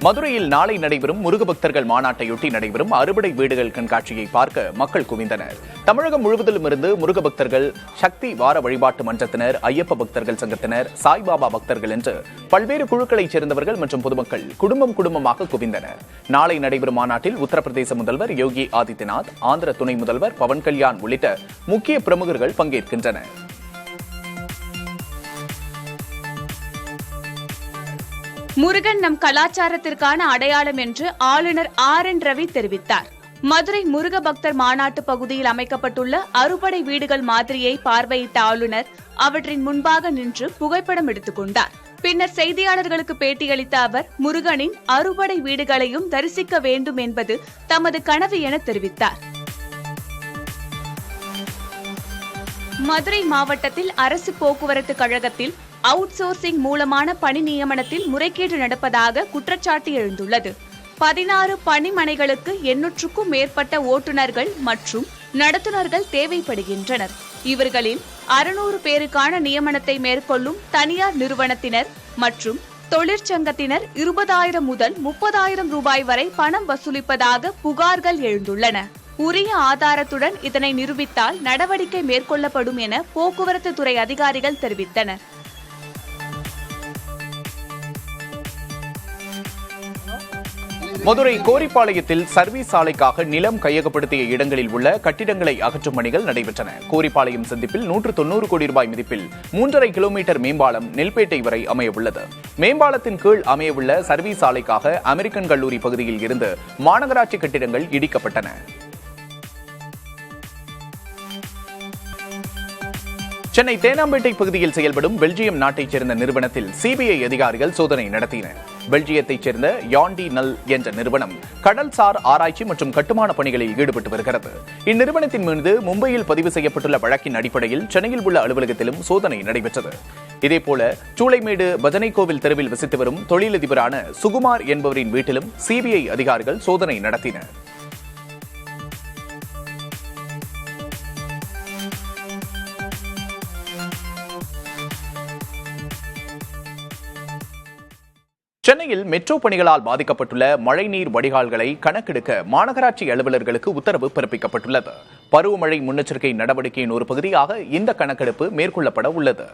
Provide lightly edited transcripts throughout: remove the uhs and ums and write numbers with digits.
மதுரையில் நாளை நடைபெறும் முருக பக்தர்கள் மாநாட்டையொட்டி நடைபெறும் அறுபடை வீடுகள் கண்காட்சியை பார்க்க மக்கள் குவிந்தனர். தமிழகம் முழுவதிலும் இருந்து முருக பக்தர்கள், சக்தி வார வழிபாட்டு மன்றத்தினர், ஐயப்ப பக்தர்கள் சங்கத்தினர், சாய்பாபா பக்தர்கள் என்று பல்வேறு குழுக்களைச் சேர்ந்தவர்கள் மற்றும் பொதுமக்கள் குடும்பமாக குவிந்தனர். நாளை நடைபெறும் மாநாட்டில் உத்தரப்பிரதேச முதல்வர் யோகி ஆதித்யநாத், ஆந்திர துணை முதல்வர் பவன் கல்யாண் உள்ளிட்ட முக்கிய பிரமுகர்கள் பங்கேற்கின்றனர். முருகன் நம் கலாச்சாரத்திற்கான அடையாளம் என்று ஆளுநர் RN ரவி தெரிவித்தார். மதுரை முருக பக்தர் மாநாட்டு பகுதியில் அமைக்கப்பட்டுள்ள அறுபடை வீடுகள் மாதிரியை பார்வையிட்ட ஆளுநர் அவற்றின் முன்பாக நின்று புகைப்படம் எடுத்துக் கொண்டார். பின்னர் செய்தியாளர்களுக்கு பேட்டியளித்த அவர், முருகனின் அறுபடை வீடுகளையும் தரிசிக்க வேண்டும் என்பது தமது கனவு என தெரிவித்தார். மதுரை மாவட்டத்தில் அரசு போக்குவரத்து கழகத்தில் அவுட் சோர்சிங் மூலமான பணி நியமனத்தில் முறைகேடு நடப்பதாக குற்றச்சாட்டு எழுந்துள்ளது. 16 பணிமனைகளுக்கு 800க்கும் மேற்பட்ட ஓட்டுநர்கள் மற்றும் நடத்துனர்கள் தேவைப்படுகின்றனர். இவர்களில் 600 பேருக்கான நியமனத்தை மேற்கொள்ளும் தனியார் நிறுவனத்தினர் மற்றும் தொழிற்சங்கத்தினர் 20,000 முதல் 30,000 ரூபாய் வரை பணம் வசூலிப்பதாக புகார்கள் எழுந்துள்ளன. உரிய ஆதாரத்துடன் இதனை நிரூபித்தால் நடவடிக்கை மேற்கொள்ளப்படும் என போக்குவரத்து துறை அதிகாரிகள் தெரிவித்தனர். மதுரை கோரிப்பாளையத்தில் சர்வீஸ் சாலைக்காக நிலம் கையகப்படுத்திய இடங்களில் உள்ள கட்டிடங்களை அகற்றும் பணிகள் நடைபெற்றன. கோரிப்பாளையம் சந்திப்பில் 190 கோடி ரூபாய் மதிப்பில் 3.5 கிலோமீட்டர் மேம்பாலம் நெல்பேட்டை வரை அமையவுள்ளது. மேம்பாலத்தின் கீழ் அமையவுள்ள சர்வீஸ் சாலைக்காக அமெரிக்கன் கல்லூரி பகுதியில் இருந்து மாநகராட்சி கட்டிடங்கள் இடிக்கப்பட்டன. சென்னை தேனாம்பேட்டை பகுதியில் செயல்படும் பெல்ஜியம் நாட்டைச் சேர்ந்த நிறுவனத்தில் சிபிஐ அதிகாரிகள் சோதனை நடத்தினர். பெல்ஜியத்தைச் சேர்ந்த யாண்டி நல் என்ற நிறுவனம் கடல்சார் ஆராய்ச்சி மற்றும் கட்டுமான பணிகளில் ஈடுபட்டு வருகிறது. இந்நிறுவனத்தின் மீது மும்பையில் பதிவு செய்யப்பட்டுள்ள வழக்கின் அடிப்படையில் சென்னையில் உள்ள அலுவலகத்திலும் சோதனை நடைபெற்றது. இதேபோல சூளைமேடு பஜனை கோவில் தெருவில் வசித்து வரும் தொழிலதிபரான சுகுமார் என்பவரின் வீட்டிலும் சிபிஐ அதிகாரிகள் சோதனை நடத்தினர். சென்னையில் மெட்ரோ பணிகளால் பாதிக்கப்பட்டுள்ள மழைநீர் வடிகால்களை கணக்கெடுக்க மாநகராட்சி அலுவலர்களுக்கு உத்தரவு பிறப்பிக்கப்பட்டுள்ளது. பருவமழை முன்னெச்சரிக்கை நடவடிக்கையின் ஒரு பகுதியாக இந்த கணக்கெடுப்பு மேற்கொள்ளப்பட உள்ளது.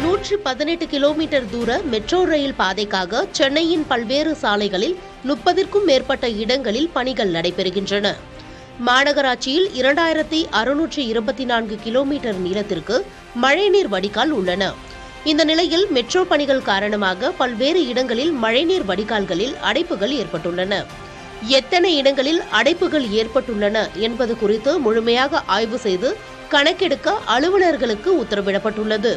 118 கிலோமீட்டர் தூர மெட்ரோ ரயில் பாதைக்காக சென்னையின் பல்வேறு சாலைகளில் 30க்கும் மேற்பட்ட இடங்களில் பணிகள் நடைபெறுகின்றன. மாநகராட்சியில் 2624 கிலோமீட்டர் நீளத்திற்கு மழைநீர் வடிகால் உள்ளன. இந்த நிலையில் மெட்ரோ பணிகள் காரணமாக பல்வேறு இடங்களில் மழைநீர் வடிகால்களில் அடைப்புகள் ஏற்பட்டுள்ளன. எத்தனை இடங்களில் அடைப்புகள் ஏற்பட்டுள்ளன என்பது குறித்து முழுமையாக ஆய்வு செய்து கணக்கெடுக்க அலுவலர்களுக்கு உத்தரவிடப்பட்டுள்ளது.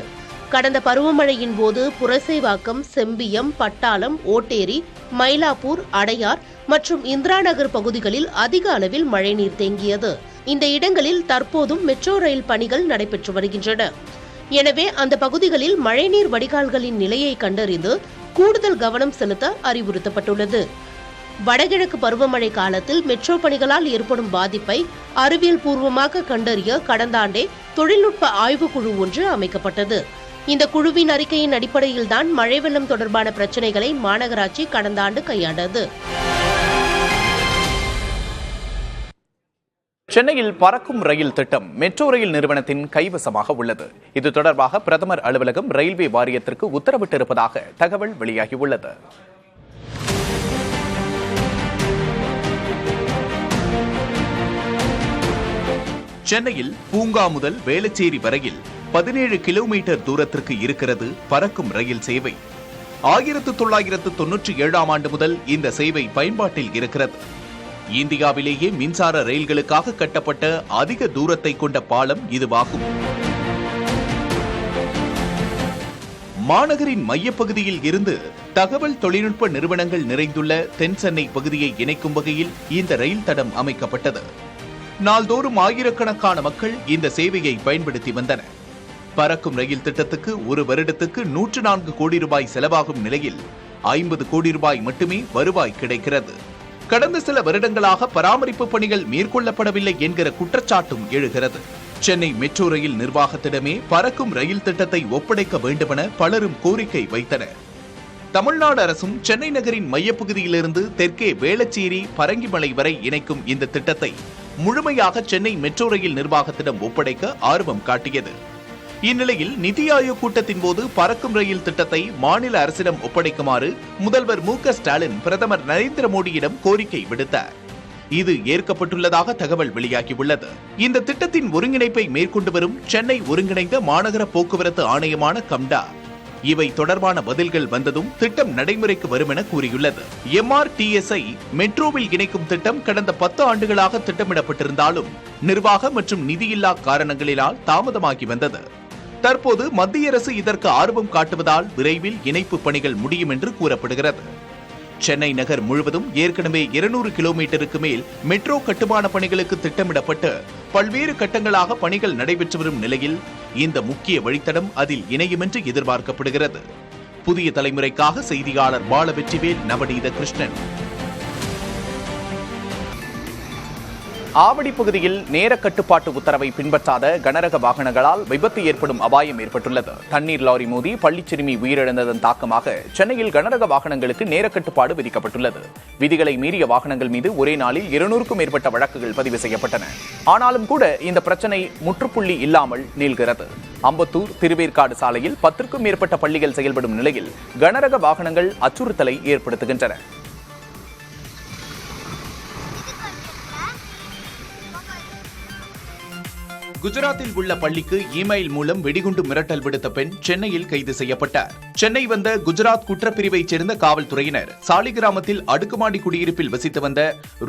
கடந்த பருவமழையின் போது புரசைவாக்கம், செம்பியம், பட்டாளம், ஓட்டேரி, மயிலாப்பூர், அடையார் மற்றும் இந்திரா நகர் பகுதிகளில் அதிக அளவில் மழைநீர் தேங்கியது. இந்த இடங்களில் தற்போதும் மெட்ரோ ரயில் பணிகள் நடைபெற்று வருகின்றன. எனவே அந்த பகுதிகளில் மழைநீர் வடிகால்களின் நிலையை கண்டறிந்து கூடுதல் கவனம் செலுத்த அறிவுறுத்தப்பட்டுள்ளது. வடகிழக்கு பருவமழை காலத்தில் மெட்ரோ பணிகளால் ஏற்படும் பாதிப்பை அறிவியல் பூர்வமாக கண்டறிய கடந்த ஆண்டே தொழில்நுட்ப ஆய்வுக்குழு ஒன்று அமைக்கப்பட்டது. இந்த குழுவின் அறிக்கையின் அடிப்படையில்தான் மழை வெள்ளம் தொடர்பான பிரச்சினைகளை மாநகராட்சி கடந்த ஆண்டு கையாண்டது. சென்னையில் பறக்கும் ரயில் திட்டம் மெட்ரோ ரயில் நிறுவனத்தின் கைவசமாக உள்ளது. இது தொடர்பாக பிரதமர் அலுவலகம் ரயில்வே வாரியத்திற்கு உத்தரவிட்டிருப்பதாக தகவல் வெளியாகியுள்ளது. சென்னையில் பூங்கா முதல் வேளச்சேரி வரையில் 17 கிலோமீட்டர் தூரத்திற்கு இருக்கிறது பறக்கும் ரயில் சேவை. 1997ஆம் ஆண்டு முதல் இந்த சேவை பயன்பாட்டில் இருக்கிறது. இந்தியாவிலேயே மின்சார ரயில்களுக்காக கட்டப்பட்ட அதிக தூரத்தை கொண்ட பாலம் இதுவாகும். மாநகரின் மையப்பகுதியில் இருந்து தகவல் தொழில்நுட்ப நிறுவனங்கள் நிறைந்துள்ள தென் சென்னை பகுதியை இணைக்கும் வகையில் இந்த ரயில் தடம் அமைக்கப்பட்டது. நாள்தோறும் ஆயிரக்கணக்கான மக்கள் இந்த சேவையை பயன்படுத்தி வந்தனர். பறக்கும் ரயில் திட்டத்துக்கு ஒரு வருடத்துக்கு 104 கோடி ரூபாய் செலவாகும் நிலையில் 50 கோடி ரூபாய் மட்டுமே வருவாய் கிடைக்கிறது. கடந்த சில வருடங்களாக பராமரிப்பு பணிகள் மேற்கொள்ளப்படவில்லை என்கிற குற்றச்சாட்டும் எழுகிறது. சென்னை மெட்ரோ ரயில் நிர்வாகத்திடமே பறக்கும் ரயில் திட்டத்தை ஒப்படைக்க வேண்டுமென பலரும் கோரிக்கை வைத்தனர். தமிழ்நாடு அரசும் சென்னை நகரின் மையப்பகுதியிலிருந்து தெற்கே வேளச்சேரி, பரங்கிமலை வரை இணைக்கும் இந்த திட்டத்தை முழுமையாக சென்னை மெட்ரோ ரயில் நிர்வாகத்திடம் ஒப்படைக்க ஆர்வம் காட்டியது. இந்நிலையில் நிதி ஆயோக் கூட்டத்தின் போது பறக்கும் ரயில் திட்டத்தை மாநில அரசிடம் ஒப்படைக்குமாறு முதல்வர் மு.க.ஸ்டாலின் பிரதமர் நரேந்திர மோடியிடம் கோரிக்கை விடுத்தார். இது ஏற்கப்பட்டுள்ளதாக தகவல் வெளியாகியுள்ளது. இந்த திட்டத்தின் ஒருங்கிணைப்பை மேற்கொண்டு வரும் சென்னை ஒருங்கிணைந்த மாநகர போக்குவரத்து ஆணையமான கம்டா இவை தொடர்பான பதில்கள் வந்ததும் திட்டம் நடைமுறைக்கு வரும் என கூறியுள்ளது. MRTS-ஐ மெட்ரோவில் இணைக்கும் திட்டம் கடந்த 10 ஆண்டுகளாக திட்டமிடப்பட்டிருந்தாலும் நிர்வாக மற்றும் நிதியில்லா காரணங்களினால் தாமதமாகி வந்தது. தற்போது மத்திய அரசு இதற்கு ஆர்வம் காட்டுவதால் விரைவில் இணைப்பு பணிகள் முடியும் என்று கூறப்படுகிறது. சென்னை நகர் முழுவதும் ஏற்கனவே 200 கிலோமீட்டருக்கு மேல் மெட்ரோ கட்டுமான பணிகளுக்கு திட்டமிடப்பட்டு பல்வேறு கட்டங்களாக பணிகள் நடைபெற்று வரும் நிலையில் இந்த முக்கிய வழித்தடம் அதில் இணையும் என்று எதிர்பார்க்கப்படுகிறது. புதிய தலைமுறைக்காக செய்தியாளர் பாலவெற்றிவேல், நவநீத கிருஷ்ணன். ஆவடி பகுதியில் நேர கட்டுப்பாட்டு உத்தரவை பின்பற்றாத கனரக வாகனங்களால் விபத்து ஏற்படும் அபாயம் ஏற்பட்டுள்ளது. தண்ணீர் லாரி மோதி பள்ளிச் சிறுமி உயிரிழந்ததன் தாக்கமாக சென்னையில் கனரக வாகனங்களுக்கு நேர கட்டுப்பாடு விதிக்கப்பட்டுள்ளது. விதிகளை மீறிய வாகனங்கள் மீது ஒரே நாளில் 200க்கும் மேற்பட்ட வழக்குகள் பதிவு செய்யப்பட்டன. ஆனாலும் கூட இந்த பிரச்சனை முற்றுப்புள்ளி இல்லாமல் நீள்கிறது. அம்பத்தூர் திருவேற்காடு சாலையில் 10க்கும் மேற்பட்ட பள்ளிகள் செயல்படும் நிலையில் கனரக வாகனங்கள் அச்சுறுத்தலை ஏற்படுத்துகின்றன. குஜராத்தில் உள்ள பள்ளிக்கு இமெயில் மூலம் வெடிகுண்டு மிரட்டல் விடுத்த பெண் சென்னையில் கைது செய்யப்பட்டார். சென்னை வந்த குஜராத் குற்றப்பிரிவைச் சேர்ந்த காவல்துறையினர் சாலிகிராமத்தில் அடுக்குமாடி குடியிருப்பில் வசித்து வந்த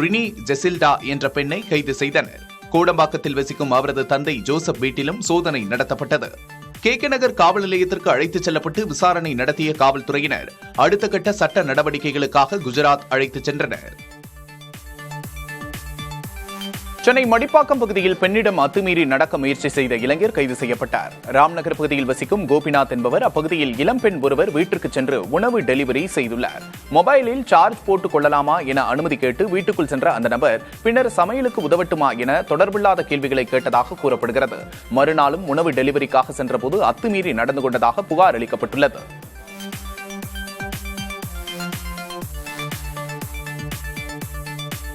ரினி ஜெசில்டா என்ற பெண்ணை கைது செய்தனர். கோடம்பாக்கத்தில் வசிக்கும் அவரது தந்தை ஜோசப் வீட்டிலும் சோதனை நடத்தப்பட்டது. KK நகர் காவல் நிலையத்திற்கு அழைத்துச் செல்லப்பட்டு விசாரணை நடத்திய காவல்துறையினர் அடுத்த கட்ட சட்ட நடவடிக்கைகளுக்காக குஜராத் அழைத்துச் சென்றனர். சென்னை மடிப்பாக்கம் பகுதியில் பெண்ணிடம் அத்துமீறி நடக்க முயற்சி செய்த இளைஞர் கைது செய்யப்பட்டார். ராம்நகர் பகுதியில் வசிக்கும் கோபிநாத் என்பவர் அப்பகுதியில் இளம்பெண் ஒருவர் வீட்டிற்கு சென்று உணவு டெலிவரி செய்துள்ளார். மொபைலில் சார்ஜ் போட்டுக் கொள்ளலாமா என அனுமதி கேட்டு வீட்டுக்குள் சென்ற அந்த நபர் பின்னர் சமையலுக்கு உதவட்டுமா என தொடர்பில்லாத கேள்விகளை கேட்டதாக கூறப்படுகிறது. மறுநாளும் உணவு டெலிவரிக்காக சென்றபோது அத்துமீறி நடந்து கொண்டதாக புகார் அளிக்கப்பட்டுள்ளது.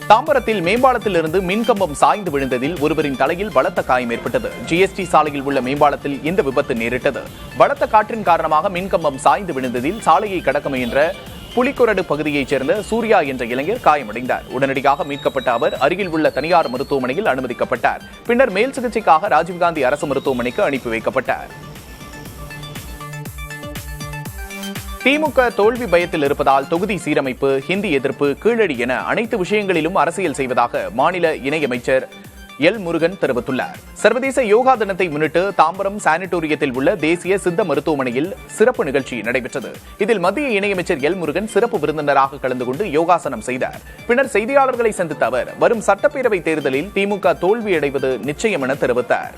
தாம்பரத்தில் மேம்பாலத்தில் இருந்து மின்கம்பம் சாய்ந்து விழுந்ததில் ஒருவரின் தலையில் பலத்த காயம் ஏற்பட்டது. GST சாலையில் உள்ள மேம்பாலத்தில் இந்த விபத்து நேரிட்டது. பலத்த காற்றின் காரணமாக மின்கம்பம் சாய்ந்து விழுந்ததில் சாலையை கடக்க முயன்ற புலிக்கொரடு பகுதியைச் சேர்ந்த சூர்யா என்ற இளைஞர் காயமடைந்தார். உடனடியாக மீட்கப்பட்ட அவர் அருகில் உள்ள தனியார் மருத்துவமனையில் அனுமதிக்கப்பட்டார். பின்னர் மேல் சிகிச்சைக்காக ராஜீவ்காந்தி அரசு மருத்துவமனைக்கு அனுப்பி வைக்கப்பட்டார். திமுக தோல்வி பயத்தில் இருப்பதால் தொகுதி சீரமைப்பு, ஹிந்தி எதிர்ப்பு, கீழடி என அனைத்து விஷயங்களிலும் அரசியல் செய்வதாக மாநில இணையமைச்சர் எல் முருகன் தெரிவித்துள்ளார். சர்வதேச யோகா தினத்தை முன்னிட்டு தாம்பரம் சானிட்டோரியத்தில் உள்ள தேசிய சித்த மருத்துவமனையில் சிறப்பு நிகழ்ச்சி நடைபெற்றது. இதில் மத்திய இணையமைச்சர் எல் முருகன் சிறப்பு விருந்தினராக கலந்து கொண்டு யோகாசனம் செய்தார். பின்னர் செய்தியாளர்களை சந்தித்த அவர் வரும் சட்டப்பேரவை தேர்தலில் திமுக தோல்வியடைவது நிச்சயம் என தெரிவித்தார்.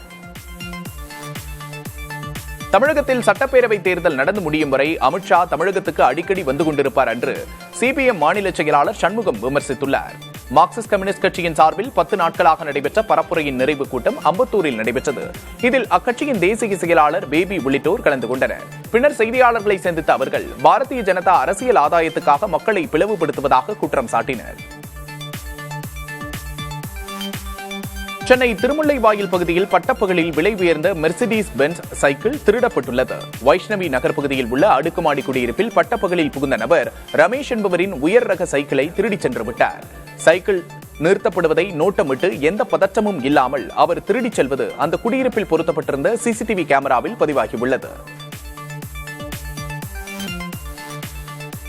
தமிழகத்தில் சட்டப்பேரவை தேர்தல் நடந்து முடியும் வரை அமித்ஷா தமிழகத்துக்கு அடிக்கடி வந்து கொண்டிருப்பார் என்று CPM மாநில செயலாளர் சண்முகம் விமர்சித்துள்ளார். மார்க்சிஸ்ட் கம்யூனிஸ்ட் கட்சியின் சார்பில் 10 நாட்களாக நடைபெற்ற பரப்புரையின் நிறைவு கூட்டம் அம்பத்தூரில் நடைபெற்றது. இதில் அக்கட்சியின் தேசிய செயலாளர் பேபி உள்ளிட்டோர் கலந்து கொண்டனர். பின்னர் செய்தியாளர்களை சந்தித்த அவர்கள் பாரதிய ஜனதா அரசியல் ஆதாயத்துக்காக மக்களை பிளவுபடுத்துவதாக குற்றம் சாட்டினர். சென்னை திருமுல்லைவாயில் பகுதியில் பட்டப்பகலில் விலை உயர்ந்த மெர்சிடிஸ் பென்ஸ் சைக்கிள் திருடப்பட்டுள்ளது. வைஷ்ணவி நகர் பகுதியில் உள்ள அடுக்குமாடி குடியிருப்பில் பட்டப்பகலில் புகுந்த நபர் ரமேஷ் என்பவரின் உயர் ரக சைக்கிளை திருடிச் சென்று விட்டார். சைக்கிள் நிறுத்தப்படுவதை நோட்டமிட்டு எந்த பதற்றமும் இல்லாமல் அவர் திருடிச் செல்வது அந்த குடியிருப்பில் பொருத்தப்பட்டிருந்த CCTV கேமராவில் பதிவாகியுள்ளது.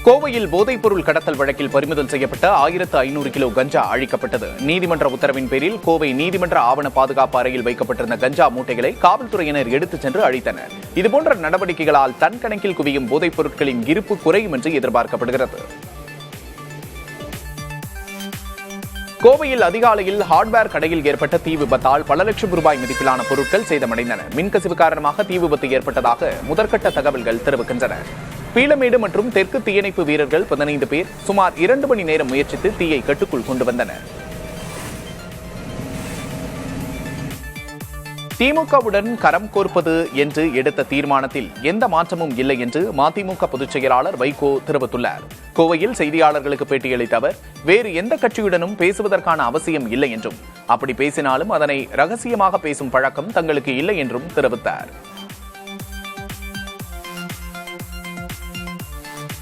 கோவையில் போதைப்பொருள் கடத்தல் வழக்கில் பறிமுதல் செய்யப்பட்ட 1500 கிலோ கஞ்சா அழிக்கப்பட்டது. நீதிமன்ற உத்தரவின் பேரில் கோவை நீதிமன்ற ஆவண பாதுகாப்பு அறையில் வைக்கப்பட்டிருந்த கஞ்சா மூட்டைகளை காவல்துறையினர் எடுத்துச் சென்று அழித்தனர். இதுபோன்ற நடவடிக்கைகளால் டன் கணக்கில் குவியும் போதைப் பொருட்களின் இருப்பு குறையும் என்று எதிர்பார்க்கப்படுகிறது. கோவையில் அதிகாலையில் ஹார்ட்வேர் கடையில் ஏற்பட்ட தீ விபத்தால் பல லட்சம் ரூபாய் மதிப்பிலான பொருட்கள் சேதமடைந்தன. மின்கசிவு காரணமாக தீ விபத்து ஏற்பட்டதாக முதற்கட்ட தகவல்கள் தெரிவிக்கின்றன. பீளமேடு மற்றும் தெற்கு தீயணைப்பு வீரர்கள் 15 பேர் சுமார் 2 மணி நேரம் முயற்சித்து தீயை கட்டுக்குள் கொண்டு வந்தனர். திமுகவுடன் கரம் கோர்ப்பது என்று எடுத்த தீர்மானத்தில் எந்த மாற்றமும் இல்லை என்று மதிமுக பொதுச் செயலாளர் வைகோ தெரிவித்துள்ளார். கோவையில் செய்தியாளர்களுக்கு பேட்டியளித்த அவர், வேறு எந்த கட்சியுடனும் பேசுவதற்கான அவசியம் இல்லை என்றும், அப்படி பேசினாலும் அதனை ரகசியமாக பேசும் பழக்கம் தங்களுக்கு இல்லை என்றும் தெரிவித்தார்.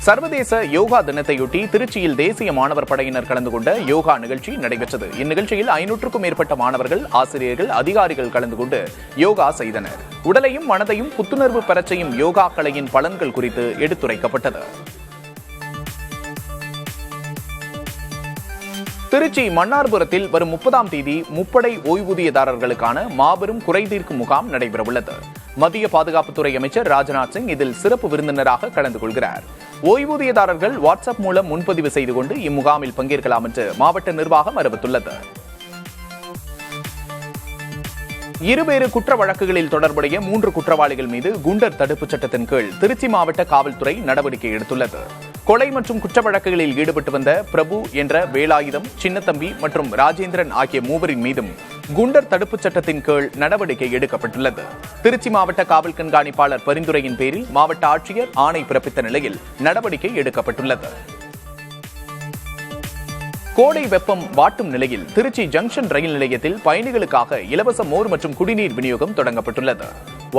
சர்வதேச யோகா தினத்தையொட்டி திருச்சியில் தேசிய மாணவர் படையினர் கலந்து கொண்ட யோகா நிகழ்ச்சி நடைபெற்றது. இந்நிகழ்ச்சியில் 500க்கும் மேற்பட்ட மாணவர்கள், ஆசிரியர்கள், அதிகாரிகள் கலந்து கொண்டு யோகா செய்தனர். உடலையும் மனதையும் புத்துணர்வு பெறச் செய்யும் யோகா கலையின் பலன்கள் குறித்து எடுத்துரைக்கப்பட்டது. திருச்சி மன்னார்புரத்தில் வரும் 30ஆம் தேதி முப்படை ஓய்வூதியதாரர்களுக்கான மாபெரும் குறைதீர்க்கும் முகாம் நடைபெறவுள்ளது. மத்திய பாதுகாப்புத்துறை அமைச்சர் ராஜ்நாத் சிங் இதில் சிறப்பு விருந்தினராக கலந்து கொள்கிறார். ஓய்வூதியதாரர்கள் வாட்ஸ்அப் மூலம் முன்பதிவு செய்து கொண்டு இம்முகாமில் பங்கேற்கலாம் என்று மாவட்ட நிர்வாகம் அறிவித்துள்ளது. இருவேறு குற்ற வழக்குகளில் தொடர்புடைய 3 குற்றவாளிகள் மீது குண்டர் தடுப்புச் சட்டத்தின் கீழ் திருச்சி மாவட்ட காவல்துறை நடவடிக்கை எடுத்துள்ளது. கொலை மற்றும் குற்ற வழக்குகளில் ஈடுபட்டு வந்த பிரபு என்ற வேலாயுதம், சின்னத்தம்பி மற்றும் ராஜேந்திரன் ஆகிய 3 மீதும் குண்டர் தடுப்புச் சட்டத்தின் கீழ் நடவடிக்கை எடுக்கப்பட்டுள்ளது. திருச்சி மாவட்ட காவல் கண்காணிப்பாளர் பரிந்துரையின் பேரில் மாவட்ட ஆட்சியர் ஆணை பிறப்பித்த நிலையில் நடவடிக்கை எடுக்கப்பட்டுள்ளது. கோடை வெப்பம் வாட்டும் நிலையில் திருச்சி ஜங்ஷன் ரயில் நிலையத்தில் பயணிகளுக்காக இலவச மோர் மற்றும் குடிநீர் விநியோகம் தொடங்கப்பட்டுள்ளது.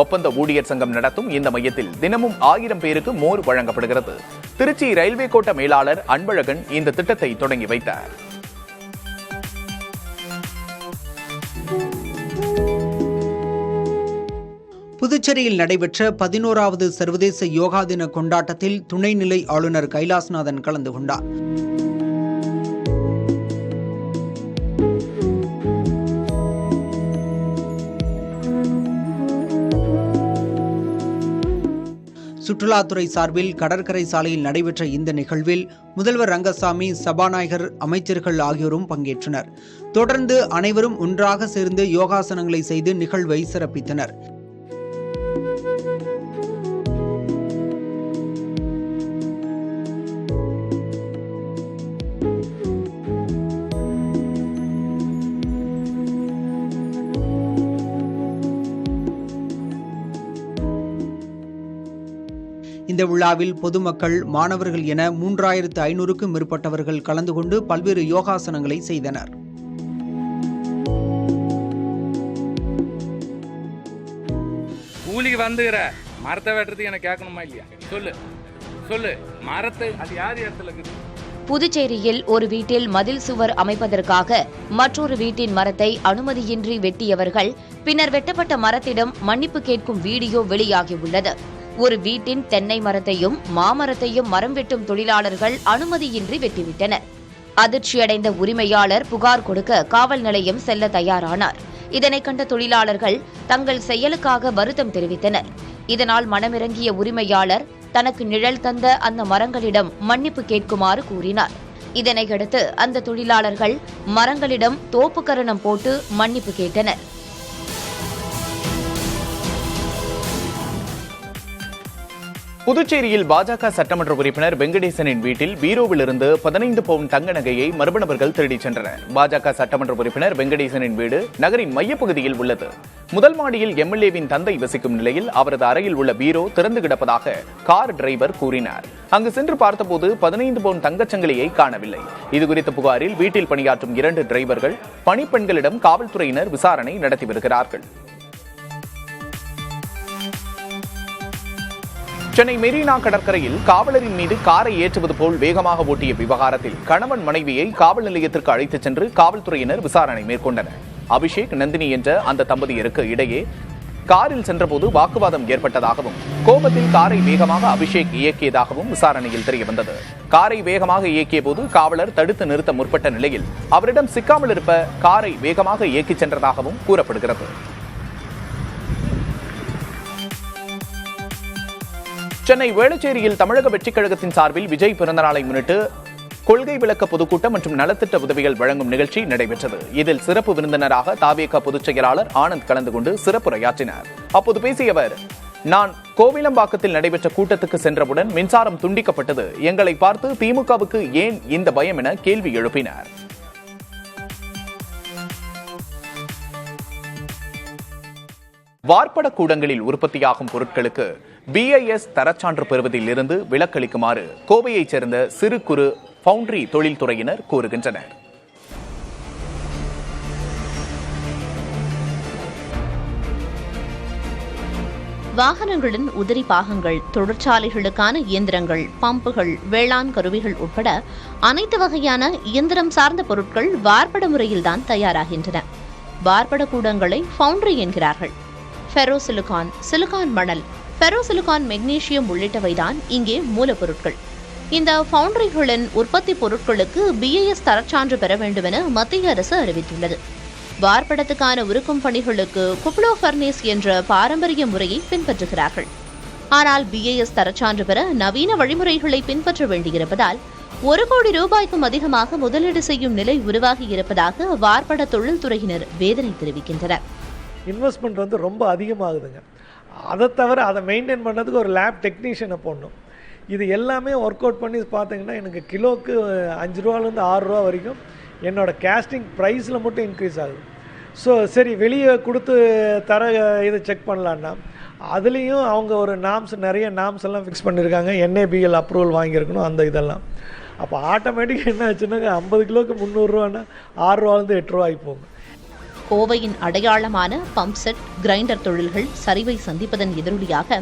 ஒப்பந்த ஊழியர் சங்கம் நடத்தும் இந்த மையத்தில் தினமும் 1000 பேருக்கு மோர் வழங்கப்படுகிறது. திருச்சி ரயில்வே கோட்ட மேலாளர் அன்பழகன் இந்த திட்டத்தை தொடங்கி வைத்தார். புதுச்சேரியில் நடைபெற்ற 11வது சர்வதேச யோகா தின கொண்டாட்டத்தில் துணைநிலை ஆளுநர் கைலாசநாதன் கலந்து கொண்டார். சுற்றுலாத்துறை சார்பில் கடற்கரை சாலையில் நடைபெற்ற இந்த நிகழ்வில் முதல்வர் ரங்கசாமி, சபாநாயகர், அமைச்சர்கள் ஆகியோரும் பங்கேற்றனர். தொடர்ந்து அனைவரும் ஒன்றாக சேர்ந்து யோகாசனங்களை செய்து நிகழ்வை சிறப்பித்தனர். இந்த விழாவில் பொதுமக்கள், மாணவர்கள் என 3500க்கும் மேற்பட்டவர்கள் கலந்து கொண்டு பல்வேறு யோகாசனங்களை செய்தனர். கூலிக்கு வந்துகிற மரத்தை வெட்டுறது எனக்கு கேட்கணுமா இல்லையா? சொல்லு மரத்தை அது யார் இடத்துல இருக்குது? புதுச்சேரியில் ஒரு வீட்டில் மதில் சுவர் அமைப்பதற்காக மற்றொரு வீட்டின் மரத்தை அனுமதியின்றி வெட்டியவர்கள் பின்னர் வெட்டப்பட்ட மரத்திடம் மன்னிப்பு கேட்கும் வீடியோ வெளியாகியுள்ளது. ஒரு வீட்டின் தென்னை மரத்தையும் மாமரத்தையும் மரம் வெட்டும் தொழிலாளர்கள் அனுமதியின்றி வெட்டிவிட்டனர். அதிர்ச்சியடைந்த உரிமையாளர் புகார் கொடுக்க காவல் நிலையம் செல்ல தயாரானார். இதனை கண்ட தொழிலாளர்கள் தங்கள் செயலுக்காக வருத்தம் தெரிவித்தனர். இதனால் மனமிறங்கிய உரிமையாளர் தனக்கு நிழல் தந்த அந்த மரங்களிடம் மன்னிப்பு கேட்குமாறு கூறினார். இதனையடுத்து அந்த தொழிலாளர்கள் மரங்களிடம் தோப்புக்கரணம் போட்டு மன்னிப்பு கேட்டனர். புதுச்சேரியில் பாஜக சட்டமன்ற உறுப்பினர் வெங்கடேசனின் வீட்டில் பீரோவிலிருந்து 15 பவுன் தங்க நகையை மர்ம நபர்கள் திருடிச் சென்றனர். பாஜக சட்டமன்ற உறுப்பினர் வெங்கடேசனின் வீடு நகரின் மையப்பகுதியில் உள்ளது. முதல் மாடியில் எம்எல்ஏவின் தந்தை வசிக்கும் நிலையில் அவரது அறையில் உள்ள பீரோ திறந்து கிடப்பதாக கார் டிரைவர் கூறினார். அங்கு சென்று பார்த்தபோது 15 பவுன் தங்கச்சங்கிலியை காணவில்லை. இதுகுறித்த புகாரில் வீட்டில் பணியாற்றும் 2 டிரைவர்கள் பணிப்பெண்களிடம் காவல்துறையினர் விசாரணை நடத்தி வருகிறார்கள். சென்னை மெரினா கடற்கரையில் காவலரின் மீது காரை ஏற்றுவது போல் வேகமாக ஓட்டிய விவகாரத்தில் கணவன் மனைவியை காவல் நிலையத்திற்கு அழைத்துச் சென்று காவல்துறையினர் விசாரணை மேற்கொண்டனர். அபிஷேக், நந்தினி என்ற அந்த தம்பதியருக்கு இடையே காரில் சென்றபோது வாக்குவாதம் ஏற்பட்டதாகவும், கோபத்தில் காரை வேகமாக அபிஷேக் இயக்கியதாகவும் விசாரணையில் தெரியவந்தது. காரை வேகமாக இயக்கிய போது காவலர் தடுத்து நிறுத்த முற்பட்ட நிலையில் அவரிடம் சிக்காமல் இருப்ப காரை வேகமாக இயக்கிச் சென்றதாகவும் கூறப்படுகிறது. சென்னை வேளச்சேரியில் தமிழக வெற்றிக் கழகத்தின் சார்பில் விஜய் பிறந்தநாளை முன்னிட்டு கொள்கை விளக்க பொதுக்கூட்டம் மற்றும் நலத்திட்ட உதவிகள் வழங்கும் நிகழ்ச்சி நடைபெற்றது. இதில் சிறப்பு விருந்தினராக தாவேகா பொதுச் செயலாளர் ஆனந்த் கலந்து கொண்டு சிறப்புரையாற்றினார். அப்போது பேசிய அவர், நான் கோவிலம்பாக்கத்தில் நடைபெற்ற கூட்டத்துக்கு சென்றவுடன் மின்சாரம் துண்டிக்கப்பட்டது. எங்களை பார்த்து திமுகவுக்கு ஏன் இந்த பயம் என கேள்வி எழுப்பினார். வார்ப்பட கூடங்களில் உற்பத்தியாகும் பொருட்களுக்கு BIS தரச்சான்று பெறுவதில் இருந்து விலக்களிக்குமாறு கோவையைச் சேர்ந்த சிறு குறு ஃபவுண்டரி தொழில்துறையினர் கூறுகின்றனர். வாகனங்களின் உதிரி பாகங்கள், தொழிற்சாலைகளுக்கான இயந்திரங்கள், பம்புகள், வேளாண் கருவிகள் உட்பட அனைத்து வகையான இயந்திரம் சார்ந்த பொருட்கள் வார்ப்பட முறையில்தான் தயாராகின்றன. வார்ப்பட கூடங்களை ஃபவுண்டரி என்கிறார்கள். ஃபெரோசிலிகான், சிலிகான் மணல், ஃபெரோசிலிகான், மெக்னீசியம் உள்ளிட்டவைதான் இங்கே மூலப்பொருட்கள். இந்த ஃபவுண்டரிகளின் உற்பத்தி பொருட்களுக்கு BIS தரச்சான்று பெற வேண்டுமென மத்திய அரசு அறிவித்துள்ளது. வார்ப்படத்துக்கான உருக்கும் பணிகளுக்கு குப்ளோ ஃபர்னேஸ் என்ற பாரம்பரிய முறையை பின்பற்றுகிறார்கள். ஆனால் BIS தரச்சான்று பெற நவீன வழிமுறைகளை பின்பற்ற வேண்டியிருப்பதால் 1 கோடி ரூபாய்க்கும் அதிகமாக முதலீடு செய்யும் நிலை உருவாகி இருப்பதாக வார்ப்பட தொழில்துறையினர் வேதனை தெரிவிக்கின்றனர். இன்வெஸ்ட்மெண்ட் ரொம்ப அதிகமாகுதுங்க. அதை தவிர அதை மெயின்டைன் பண்ணுறதுக்கு ஒரு லேப் டெக்னீஷியனை போடணும். இது எல்லாமே ஒர்க் அவுட் பண்ணி பார்த்தீங்கன்னா எனக்கு கிலோவுக்கு 5 ரூபாலேருந்து 6 ரூபா வரைக்கும் என்னோடய கேஸ்டிங் ப்ரைஸில் மட்டும் இன்க்ரீஸ் ஆகுது. ஸோ சரி, வெளியே கொடுத்து தர இது செக் பண்ணலான்னா அதுலேயும் அவங்க ஒரு நிறைய நாம்ஸ் எல்லாம் ஃபிக்ஸ் பண்ணியிருக்காங்க. NABL அப்ரூவல் வாங்கியிருக்கணும் அந்த இதெல்லாம். அப்போ ஆட்டோமேட்டிக்காக என்ன ஆச்சுன்னாங்க 50 கிலோவுக்கு 300 ரூபான்னா 6 ரூபாலேருந்து 8 ரூபாய்க்கு போகும். கோவையின் அடையாளமான பம்ப் செட், கிரைண்டர் தொழில்கள் சரிவை சந்திப்பதன் எதிரொலியாக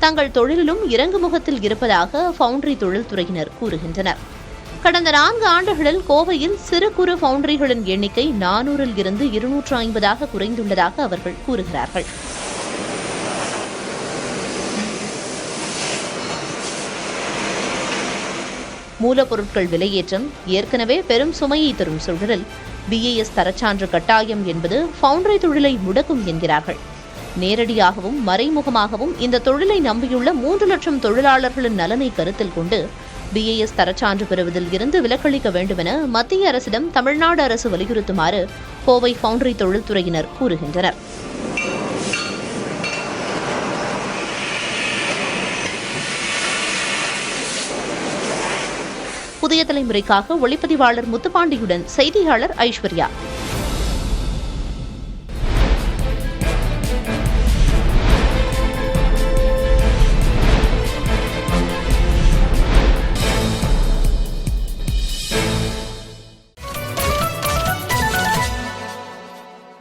தங்கள் தொழிலிலும் இறங்குமுகத்தில் இருப்பதாக ஃபவுண்டரி தொழில்துறையினர் கூறுகின்றனர். கடந்த 4 ஆண்டுகளில் கோவையில் சிறு குறு ஃபவுண்டரிகளின் எண்ணிக்கை 400 இருந்து 250 குறைந்துள்ளதாக அவர்கள் கூறுகிறார்கள். மூலப்பொருட்கள் விலையேற்றம் ஏற்கனவே பெரும் சுமையை தரும் சூழலில் BIS தரச்சான்று கட்டாயம் என்பது ஃபவுண்டரி தொழிலை முடக்கும் என்கிறார்கள். நேரடியாகவும் மறைமுகமாகவும் இந்த தொழிலை நம்பியுள்ள 3 லட்சம் தொழிலாளர்களின் நலனை கருத்தில் கொண்டு BIS தரச்சான்று பெறுவதில் இருந்து விலக்களிக்க வேண்டுமென மத்திய அரசிடம் தமிழ்நாடு அரசு வலியுறுத்துமாறு கோவை ஃபவுண்டரி தொழில்துறையினர் கூறுகின்றனர். புதிய தலைமுறைக்காக ஒளிப்பதிவாளர் முத்துப்பாண்டியுடன் செய்தியாளர் ஐஸ்வர்யா.